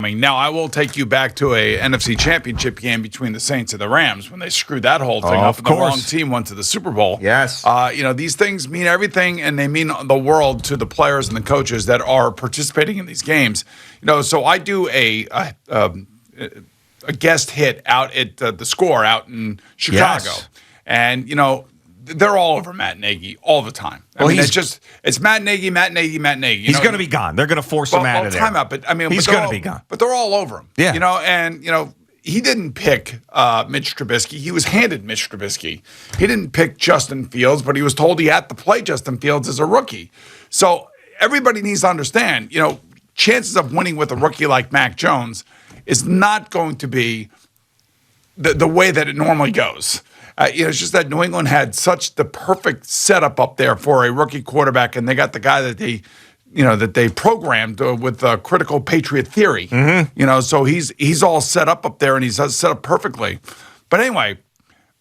Now, I will take you back to a NFC Championship game between the Saints and the Rams when they screwed that whole thing up. Of The course. wrong team went to the Super Bowl. Yes. These things mean everything, and they mean the world to the players and the coaches that are participating in these games. So I do a guest hit out at the Score out in Chicago. Yes. And, they're all over Matt Nagy all the time. It's Matt Nagy. He's going to be gone. They're going to force him out of there. Time out, but he's going to be gone. But they're all over him. Yeah. He didn't pick Mitch Trubisky. He was handed Mitch Trubisky. He didn't pick Justin Fields, but he was told he had to play Justin Fields as a rookie. So everybody needs to understand, chances of winning with a rookie like Mac Jones is not going to be the way that it normally goes. It's just that New England had such the perfect setup up there for a rookie quarterback, and they got the guy that they programmed with critical Patriot theory. Mm-hmm. So he's all set up there, and he's set up perfectly. But anyway,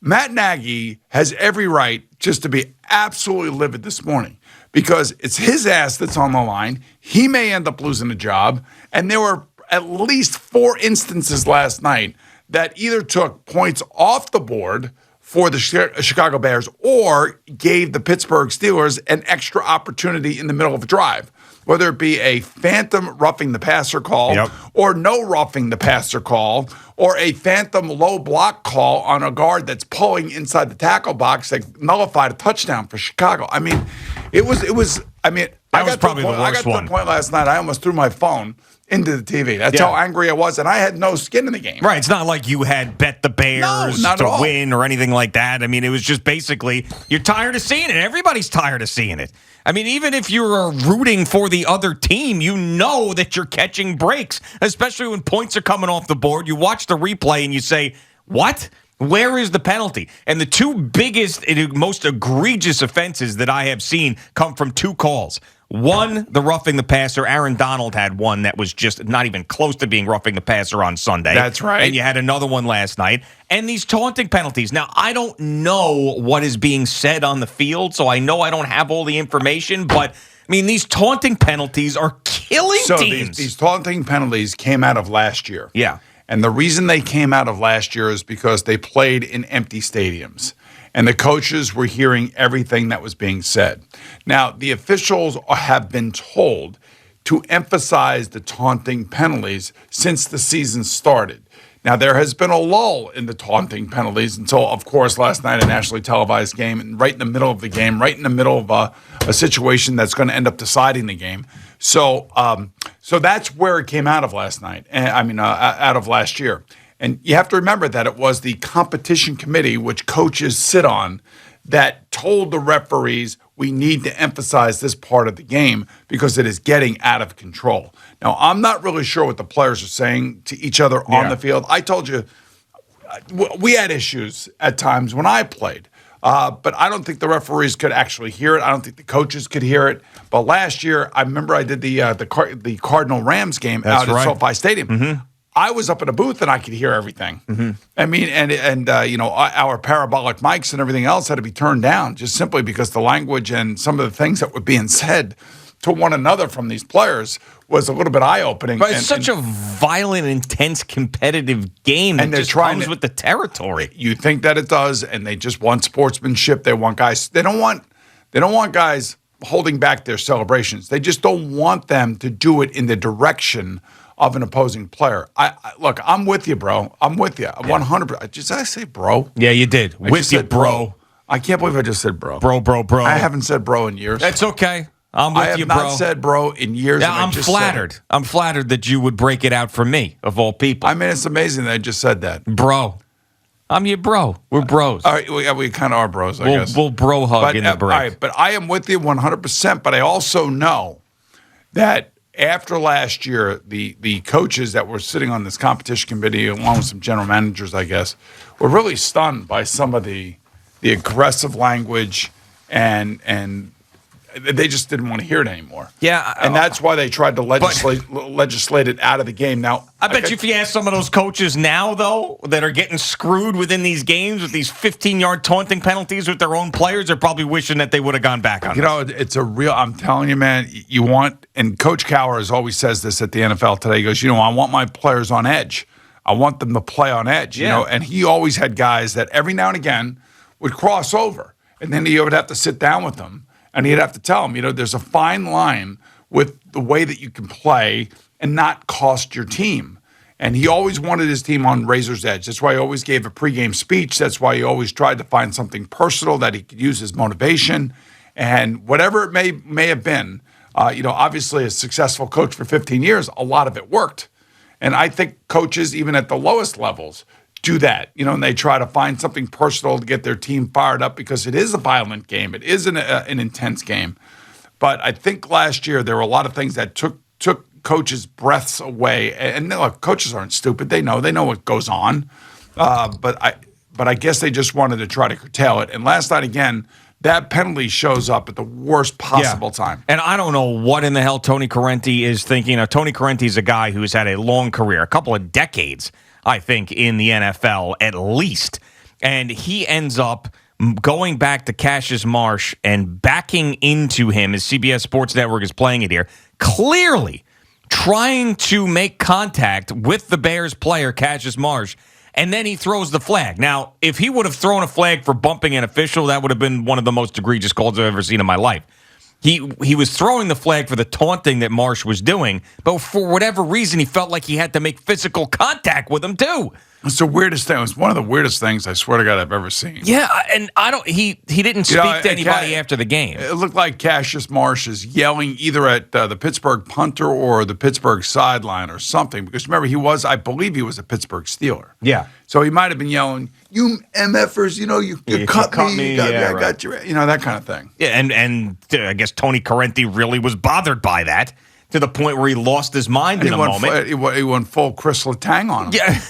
Matt Nagy has every right just to be absolutely livid this morning because it's his ass that's on the line. He may end up losing a job, and there were at least 4 instances last night that either took points off the board for the Chicago Bears or gave the Pittsburgh Steelers an extra opportunity in the middle of a drive, whether it be a phantom roughing the passer call or no roughing the passer call or a phantom low block call on a guard that's pulling inside the tackle box that nullified a touchdown for Chicago. I mean, I got to the point last night I almost threw my phone into the TV. That's how angry I was, and I had no skin in the game. Right. It's not like you had bet the Bears to win or anything like that. I mean, it was just basically you're tired of seeing it. Everybody's tired of seeing it. I mean, even if you're rooting for the other team, you know that you're catching breaks, especially when points are coming off the board. You watch the replay and you say, what? Where is the penalty? And the 2 biggest and most egregious offenses that I have seen come from 2 calls. One, the roughing the passer. Aaron Donald had one that was just not even close to being roughing the passer on Sunday. That's right. And you had another one last night. And these taunting penalties. Now, I don't know what is being said on the field, so I know I don't have all the information, but I mean, these taunting penalties are killing teams. These taunting penalties came out of last year. Yeah. And the reason they came out of last year is because they played in empty stadiums. And the coaches were hearing everything that was being said. Now, the officials have been told to emphasize the taunting penalties since the season started. Now, there has been a lull in the taunting penalties until, of course, last night, a nationally televised game, and right in the middle of the game, right in the middle of a situation that's going to end up deciding the game. So that's where it came out of last night. Out of last year. And you have to remember that it was the competition committee, which coaches sit on, that told the referees we need to emphasize this part of the game because it is getting out of control. Now, I'm not really sure what the players are saying to each other on the field. I told you we had issues at times when I played. But I don't think the referees could actually hear it. I don't think the coaches could hear it. But last year, I remember I did the Cardinal Rams game at SoFi Stadium. Mm-hmm. I was up in a booth and I could hear everything. Mm-hmm. I mean, and our parabolic mics and everything else had to be turned down just simply because the language and some of the things that were being said to one another from these players was a little bit eye-opening. But it's such a violent, intense, competitive game that just comes with the territory. You think that it does, and they just want sportsmanship. They want guys. They don't want guys holding back their celebrations. They just don't want them to do it in the direction of an opposing player. Look, I'm with you, bro. I'm with you. 100%. Did I say bro? Yeah, you did. With you, bro. I can't believe I just said bro. Bro. I haven't said bro in years. That's okay. I'm with you, bro. I have not said bro in years. Yeah, I'm flattered. I'm flattered that you would break it out for me, of all people. I mean, it's amazing that I just said that. Bro. I'm your bro. We're bros. All right, we kind of are bros, I guess. We'll bro hug in the break. All right, but I am with you 100%, but I also know that after last year, the coaches that were sitting on this competition committee, along with some general managers, I guess, were really stunned by some of the aggressive language and they just didn't want to hear it anymore. Yeah. And that's why they tried to legislate it out of the game. Now, I bet you if you ask some of those coaches now, though, that are getting screwed within these games with these 15-yard taunting penalties with their own players, they're probably wishing that they would have gone back on it's a real, I'm telling you, man, and Coach Cowers always says this at the NFL today. He goes, I want my players on edge. I want them to play on edge, and he always had guys that every now and again would cross over, and then he would have to sit down with them, and he'd have to tell them, there's a fine line with the way that you can play and not cost your team. And he always wanted his team on razor's edge. That's why he always gave a pregame speech. That's why he always tried to find something personal that he could use as motivation. And whatever it may have been, obviously a successful coach for 15 years, a lot of it worked. And I think coaches, even at the lowest levels, do that, and they try to find something personal to get their team fired up because it is a violent game. It is an intense game. But I think last year there were a lot of things that took coaches' breaths away. And look, coaches aren't stupid. They know what goes on. But I guess they just wanted to try to curtail it. And last night, again, that penalty shows up at the worst possible time. And I don't know what in the hell Tony Correnti is thinking. Tony Correnti is a guy who's had a long career, a couple of decades, I think, in the NFL at least. And he ends up going back to Cassius Marsh and backing into him as CBS Sports Network is playing it here, clearly trying to make contact with the Bears player, Cassius Marsh. And then he throws the flag. Now, if he would have thrown a flag for bumping an official, that would have been one of the most egregious calls I've ever seen in my life. He was throwing the flag for the taunting that Marsh was doing, but for whatever reason, he felt like he had to make physical contact with him too. It's the weirdest thing. It's one of the weirdest things I swear to God I've ever seen. Yeah, and he didn't speak to anybody after the game. It looked like Cassius Marsh is yelling either at the Pittsburgh punter or the Pittsburgh sideline or something. Because remember, I believe he was a Pittsburgh Steeler. Yeah. So he might have been yelling, "You MFers, you cut me, I got you," that kind of thing. Yeah, and I guess Tony Correnti really was bothered by that to the point where he lost his mind in a moment. He went full Chris Letang on him. Yeah.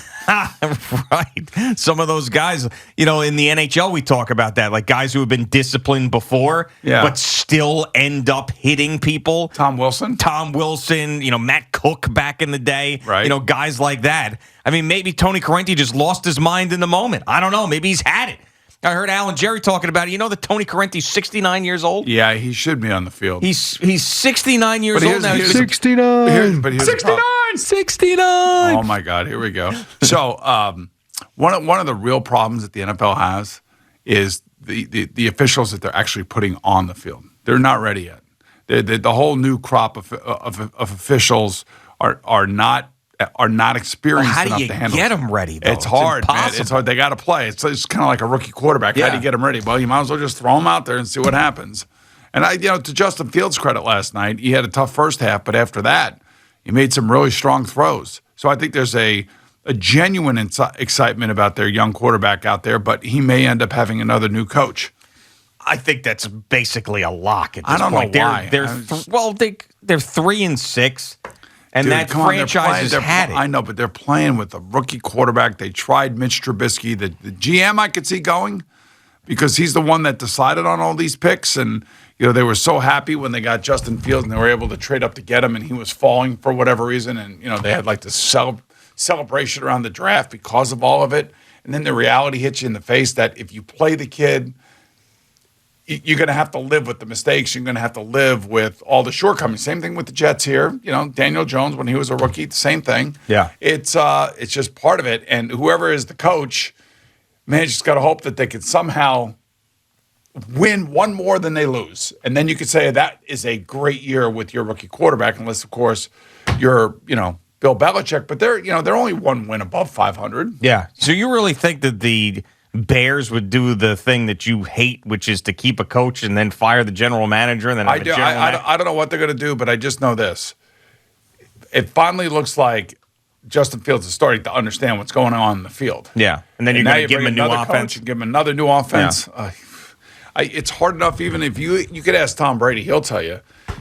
Right. Some of those guys, in the NHL, we talk about that, like guys who have been disciplined before, but still end up hitting people. Tom Wilson, Matt Cook back in the day, right? Guys like that. I mean, maybe Tony Correnti just lost his mind in the moment. I don't know. Maybe he's had it. I heard Alan Jerry talking about it. That Tony Correnti's 69 years old? Yeah, he should be on the field. He's 69 years old now. He's 69. 69. Oh, my God. Here we go. So one of the real problems that the NFL has is the officials that they're actually putting on the field. They're not ready yet. The whole new crop of officials are not experienced enough to handle it. How do you get them ready, though? It's hard, man. It's hard. They got to play. It's kind of like a rookie quarterback. Yeah. How do you get them ready? Well, you might as well just throw them out there and see what happens. And to Justin Fields' credit last night, he had a tough first half, but after that, he made some really strong throws. So I think there's a genuine excitement about their young quarterback out there, but he may end up having another new coach. I think that's basically a lock at this point. I don't know why. They're 3-6. And dude, that franchise has had it. I know, but they're playing with a rookie quarterback. They tried Mitch Trubisky. The GM I could see going because he's the one that decided on all these picks. And, they were so happy when they got Justin Fields and they were able to trade up to get him and he was falling for whatever reason. And, they had like this celebration around the draft because of all of it. And then the reality hits you in the face that if you play the kid, you're going to have to live with the mistakes. You're going to have to live with all the shortcomings. Same thing with the Jets here. Daniel Jones, when he was a rookie, the same thing. Yeah. It's just part of it. And whoever is the coach, man, just got to hope that they can somehow win one more than they lose. And then you could say that is a great year with your rookie quarterback, unless, of course, you're, Bill Belichick. But they're only one win above 500. Yeah. So you really think that the Bears would do the thing that you hate, which is to keep a coach and then fire the general manager and then I don't know what they're going to do, but I just know this. It finally looks like Justin Fields is starting to understand what's going on in the field. Yeah. And then you're going to give him a new offense. Give him another new offense. Yeah. It's hard enough, even if you could ask Tom Brady, he'll tell you.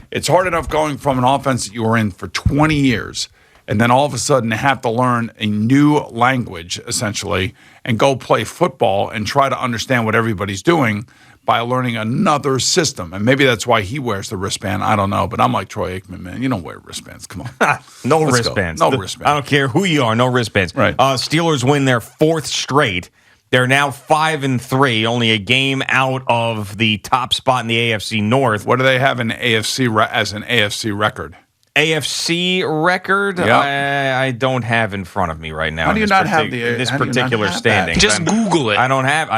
It's hard enough going from an offense that you were in for 20 years and then all of a sudden have to learn a new language, essentially, and go play football and try to understand what everybody's doing. by learning another system. And maybe that's why he wears the wristband. I don't know. But I'm like Troy Aikman, man. You don't wear wristbands. Come on. No wristbands. No wristbands. I don't care who you are. No wristbands. Right. Steelers win their 4th straight. They're now 5-3, only a game out of the top spot in the AFC North. What do they have in AFC as an AFC record? AFC record? Yep. I don't have in front of me right now. How do you not have this particular standing? Just Google it. I don't have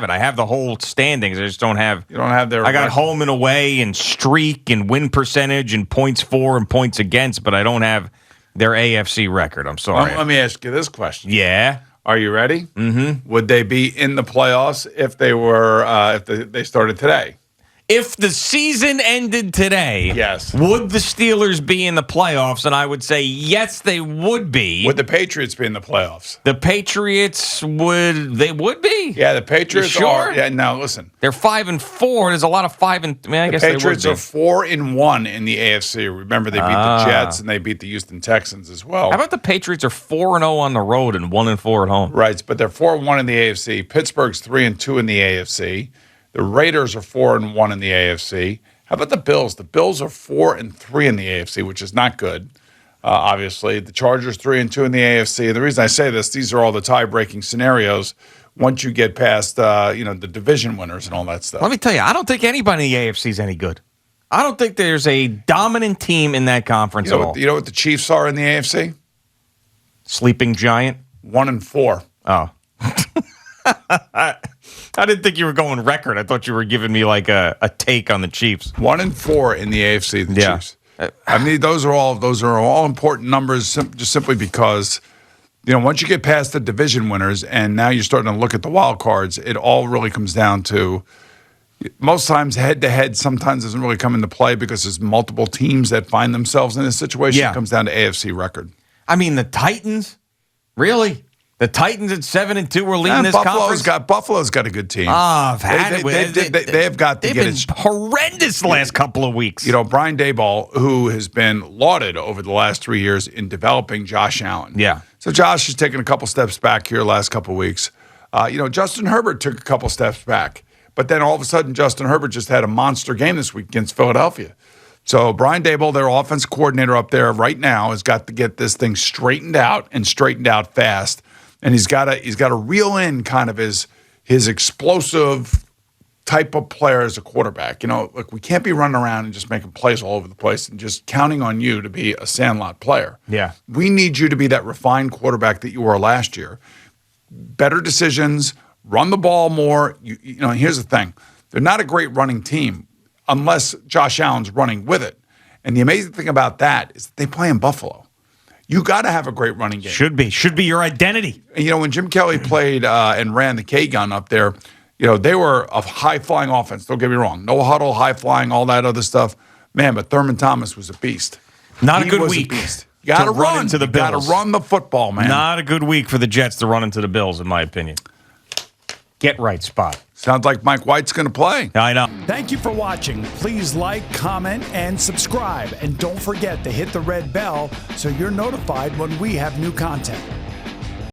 it. I have the whole standings. I just don't have. You don't have their. I got home and away and streak and win percentage and points for and points against, but I don't have their AFC record. I'm sorry. Let me ask you this question. Yeah. Are you ready? Mm-hmm. Would they be in the playoffs if they were if they started today? If the season ended today, yes, would the Steelers be in the playoffs? And I would say yes, they would be. Would the Patriots be in the playoffs? The Patriots would be. Yeah, the Patriots sure? are. Yeah, now listen. They're 5-4. There's a lot of 5 and I guess Patriots they would are 4-1 in the AFC. Remember, they beat the Jets and they beat the Houston Texans as well. How about the Patriots are 4-0 on the road and 1-4 at home? Right, but they're 4-1 in the AFC. Pittsburgh's 3-2 in the AFC. The Raiders are 4-1 in the AFC. How about the Bills? The Bills are 4-3 in the AFC, which is not good. Obviously, the Chargers 3-2 in the AFC. The reason I say this, these are all the tie-breaking scenarios. Once you get past, the division winners and all that stuff. Let me tell you, I don't think anybody in the AFC is any good. I don't think there's a dominant team in that conference at all. You know what the Chiefs are in the AFC? Sleeping giant. 1-4. Oh. I didn't think you were going record. I thought you were giving me like a take on the Chiefs. 1-4 in the AFC. The Chiefs. I mean, those are all important numbers, just simply because once you get past the division winners and now you're starting to look at the wild cards, it all really comes down to most times head to head. Sometimes doesn't really come into play because there's multiple teams that find themselves in this situation. Yeah. It comes down to AFC record. I mean, the Titans, really. The Titans at 7-2 were leading this conference. Buffalo's got a good team. They have got to get it. Horrendous the last couple of weeks. Brian Daboll, who has been lauded over the last 3 years in developing Josh Allen. Yeah. So Josh has taken a couple steps back here the last couple of weeks. Justin Herbert took a couple steps back, but then all of a sudden Justin Herbert just had a monster game this week against Philadelphia. So Brian Daboll, their offense coordinator up there right now, has got to get this thing straightened out fast. And he's got to reel in kind of his explosive type of player as a quarterback. Look, we can't be running around and just making plays all over the place and just counting on you to be a sandlot player. Yeah. We need you to be that refined quarterback that you were last year. Better decisions, run the ball more. Here's the thing. They're not a great running team unless Josh Allen's running with it. And the amazing thing about that is that they play in Buffalo. You got to have a great running game. Should be your identity. And, when Jim Kelly played and ran the K-gun up there, they were a high-flying offense. Don't get me wrong. No huddle, high-flying, all that other stuff. Man, but Thurman Thomas was a beast. Not a good week. You got to run into the Bills. Got to run the football, man. Not a good week for the Jets to run into the Bills, in my opinion. Get right, Spot. Sounds like Mike White's going to play. I know. Thank you for watching. Please like, comment, and subscribe. And don't forget to hit the red bell so you're notified when we have new content.